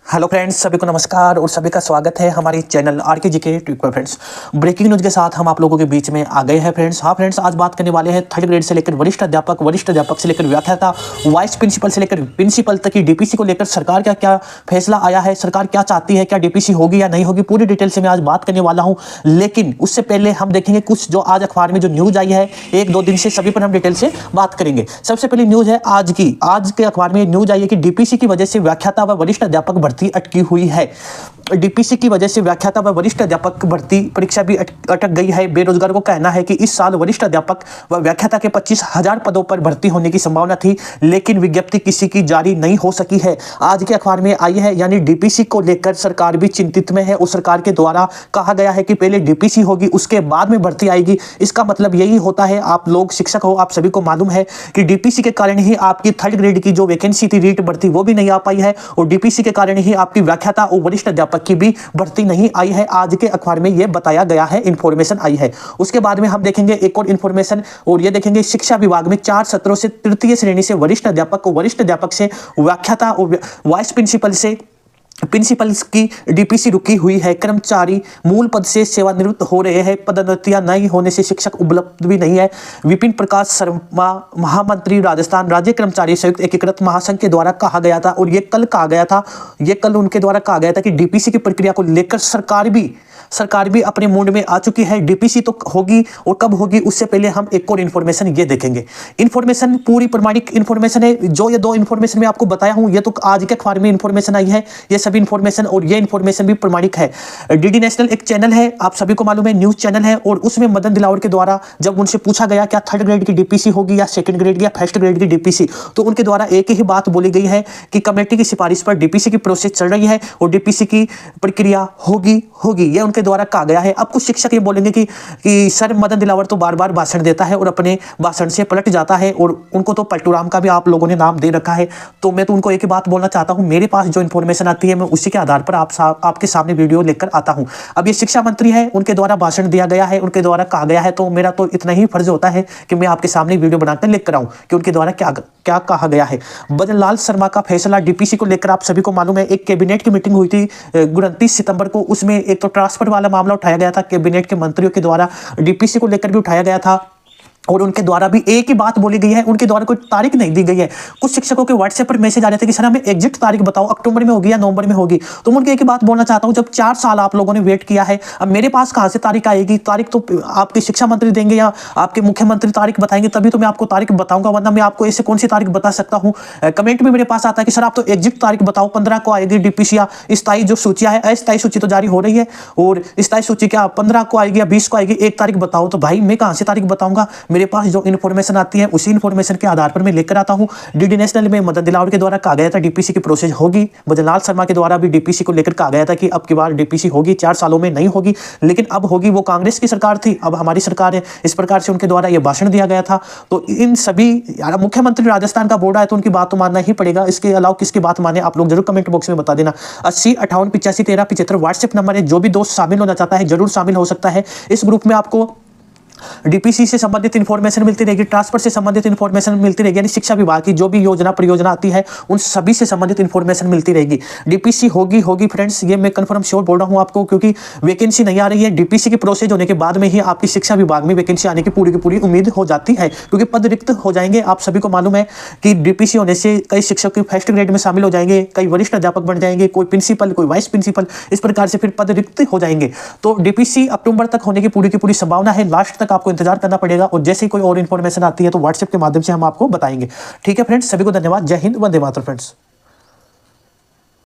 Hello friends, सभी को नमस्कार और सभी का स्वागत है हमारे चैनल आरके जी के ट्रिक पर। फ्रेंड्स, ब्रेकिंग न्यूज के साथ हम आप लोगों के बीच में आ गए हैं। फ्रेंड्स, हाँ फ्रेंड्स, आज बात करने वाले हैं थर्ड ग्रेड से लेकर वरिष्ठ अध्यापक से लेकर व्याख्याता, वाइस प्रिंसिपल से लेकर प्रिंसिपल तक की डीपीसी को लेकर सरकार का क्या फैसला आया है, सरकार क्या चाहती है, क्या डीपीसी होगी या नहीं होगी, पूरी डिटेल से मैं आज बात करने वाला हूँ। लेकिन उससे पहले हम देखेंगे कुछ जो आज अखबार में जो न्यूज आई है, एक दो दिन से सभी पर हम डिटेल से बात करेंगे। सबसे पहले न्यूज है आज के अखबार में न्यूज आई है कि डीपीसी की वजह से व्याख्याता व वरिष्ठ अध्यापक भर्ती अटकी हुई है। डीपीसी की वजह से व्याख्याता व वरिष्ठ अध्यापक भर्ती परीक्षा भी अटक गई है। बेरोजगार को कहना है कि इस साल वरिष्ठ अध्यापक व व्याख्याता के 25,000 पदों पर भर्ती होने की संभावना थी, लेकिन विज्ञप्ति किसी की जारी नहीं हो सकी है। आज के अखबार में आई है, यानी डीपीसी को लेकर सरकार भी चिंतित में है और सरकार के द्वारा कहा गया है कि पहले डीपीसी होगी, उसके बाद में भर्ती आएगी। इसका मतलब यही होता है, आप लोग शिक्षक हो, आप सभी को मालूम है कि डीपीसी के कारण ही आपकी थर्ड ग्रेड की जो वैकेंसी थी, रीट भर्ती, वो भी नहीं आ पाई है और डीपीसी के कारण ही आपकी व्याख्याता और वरिष्ठ अध्यापक की भी भर्ती नहीं आई है। आज के अखबार में यह बताया गया है, इंफॉर्मेशन आई है। उसके बाद में हम देखेंगे एक और इंफॉर्मेशन, और ये देखेंगे शिक्षा विभाग में 4 सत्रों से तृतीय श्रेणी से वरिष्ठ अध्यापक से व्याख्याता और वाइस प्रिंसिपल की डीपीसी रुकी हुई है। कर्मचारी मूल पद से सेवानिवृत्त हो रहे हैं। पदोन्नतियां नहीं होने से शिक्षक उपलब्ध भी नहीं है। विपिन प्रकाश शर्मा, महामंत्री राजस्थान राज्य कर्मचारी संयुक्त एकीकृत महासंघ के द्वारा कहा गया था, और ये कल उनके द्वारा कहा गया था कि डीपीसी की प्रक्रिया को लेकर सरकार भी अपने मूड में आ चुकी है। डीपीसी तो होगी, और कब होगी उससे पहले हम एक और इन्फॉर्मेशन ये देखेंगे। इन्फॉर्मेशन पूरी प्रमाणिक इन्फॉर्मेशन है। जो ये दो इन्फॉर्मेशन मैं आपको बताया हूं, ये तो आज के अखबार में इन्फॉर्मेशन आई है, ये सभी इन्फॉर्मेशन और ये इन्फॉर्मेशन भी प्रमाणिक है। डीडी नेशनल एक चैनल है, आप सभी को मालूम है, न्यूज चैनल है, और उसमें मदन दिलावर के द्वारा जब उनसे पूछा गया क्या थर्ड ग्रेड की डीपीसी होगी या सेकंड ग्रेड या फर्स्ट ग्रेड की डीपीसी, तो उनके द्वारा एक ही बात बोली गई है कि कमेटी की सिफारिश पर डीपीसी की प्रोसेस चल रही है और डीपीसी की प्रक्रिया होगी। ये उनके द्वारा कहा गया है। अब कुछ शिक्षक ये बोलेंगे कि सर मदन दिलावर तो बार बार भाषण देता है और अपने भाषण से पलट जाता है, और उनको तो पलटूराम का भी आप लोगों ने नाम दे रखा है। तो मैं तो उनको एक ही बात बोलना चाहता हूं, मेरे पास जो इन्फॉर्मेशन आती है मैं उसी के आधार पर आपके सामने वीडियो लेकर आता हूं। अब ये शिक्षा मंत्री है, उनके द्वारा भाषण दिया गया है, उनके द्वारा कहा गया है, तो मेरा तो इतना ही फर्ज होता है कि मैं आपके सामने वीडियो बनाकर लेकर आऊं कि उनके द्वारा क्या कहा गया है। बजनलाल शर्मा का फैसला डीपीसी को लेकर आप सभी को मालूम है, एक कैबिनेट की मीटिंग हुई थी 29 सितंबर को। उसमें एक तो ट्रांसफर वाला मामला उठाया गया था, कैबिनेट के मंत्रियों के द्वारा डीपीसी को लेकर भी उठाया गया था, और उनके द्वारा भी एक ही बात बोली गई है। उनके द्वारा कोई तारीख नहीं दी गई है। कुछ शिक्षकों के व्हाट्सएप पर मैसेज आ रहे थे कि सर हमें एग्जैक्ट तारीख बताओ, अक्टूबर में होगी या नवंबर में होगी। तो मैं उनके एक ही बात बोलना चाहता हूं, जब 4 साल आप लोगों ने वेट किया है, अब मेरे पास कहां से तारीख आएगी? तारीख तो आपके शिक्षा मंत्री देंगे या आपके मुख्यमंत्री तारीख बताएंगे, तभी तो मैं आपको तारीख बताऊंगा, वरना मैं आपको ऐसे कौन सी तारीख बता सकता हूं? कमेंट में मेरे पास आता है कि सर आप तो एग्जैक्ट तारीख बताओ, 15 को आएगी डीपीसी, या स्थायी जो सूचियां है, अस्थायी सूची तो जारी हो रही है, और स्थायी सूची क्या 15 को आएगी या 20 को आएगी, एक तारीख बताओ। तो भाई मैं कहां से तारीख बताऊंगा? मेरे पास जो इन्फॉर्मेशन आती है उसी इन्फॉर्मेशन के आधार पर मैं लेकर आता हूं। डीडी नेशनल में मदन दिलावर के द्वारा कहा गया था डीपीसी की प्रोसेस होगी। बजनलाल शर्मा के द्वारा भी डीपीसी को लेकर कहा गया था कि अब की बार डीपीसी होगी, 4 सालों में नहीं होगी, लेकिन अब होगी। वो कांग्रेस की सरकार थी, अब हमारी सरकार है। इस प्रकार से उनके द्वारा यह भाषण दिया गया था। तो इन सभी, मुख्यमंत्री राजस्थान का बोर्ड है तो उनकी बात तो मानना ही पड़ेगा। इसके अलावा किसकी बात माने आप लोग जरूर कमेंट बॉक्स में बता देना। 80 58 85 13 75 व्हाट्सएप नंबर है। जो भी दोस्त शामिल होना चाहता है जरूर शामिल हो सकता है। इस ग्रुप में आपको डीपीसी से संबंधित इंफॉर्मेशन मिलती रहेगी, ट्रांसफर से संबंधित इंफॉर्मेशन मिलती रहेगी, यानी शिक्षा विभाग की जो भी योजना परियोजना आती है उन सभी से संबंधित इंफॉर्मेशन मिलती रहेगी। डीपीसी होगी फ्रेंड्स, ये मैं कंफर्म श्योर बोल रहा हूं आपको, क्योंकि वैकेंसी नहीं आ रही है। डीपीसी की प्रोसेस होने के बाद में ही आपकी शिक्षा विभाग में वैकेंसी आने की पूरी उम्मीद हो जाती है, क्योंकि पद रिक्त हो जाएंगे। आप सभी को मालूम है कि डीपीसी होने से कई शिक्षक फर्स्ट ग्रेड में शामिल हो जाएंगे, कई वरिष्ठ अध्यापक बन जाएंगे, कोई प्रिंसिपल, कोई वाइस प्रिंसिपल, इस प्रकार से फिर पद रिक्त हो जाएंगे। तो डीपीसी अक्टूबर तक होने की पूरी संभावना है। लास्ट तक आपको इंतजार करना पड़ेगा, और जैसे ही कोई और इन्फॉर्मेशन आती है तो व्हाट्सएप के माध्यम से हम आपको बताएंगे। ठीक है फ्रेंड्स, सभी को धन्यवाद। जय हिंद, वंदे मातरम फ्रेंड्स।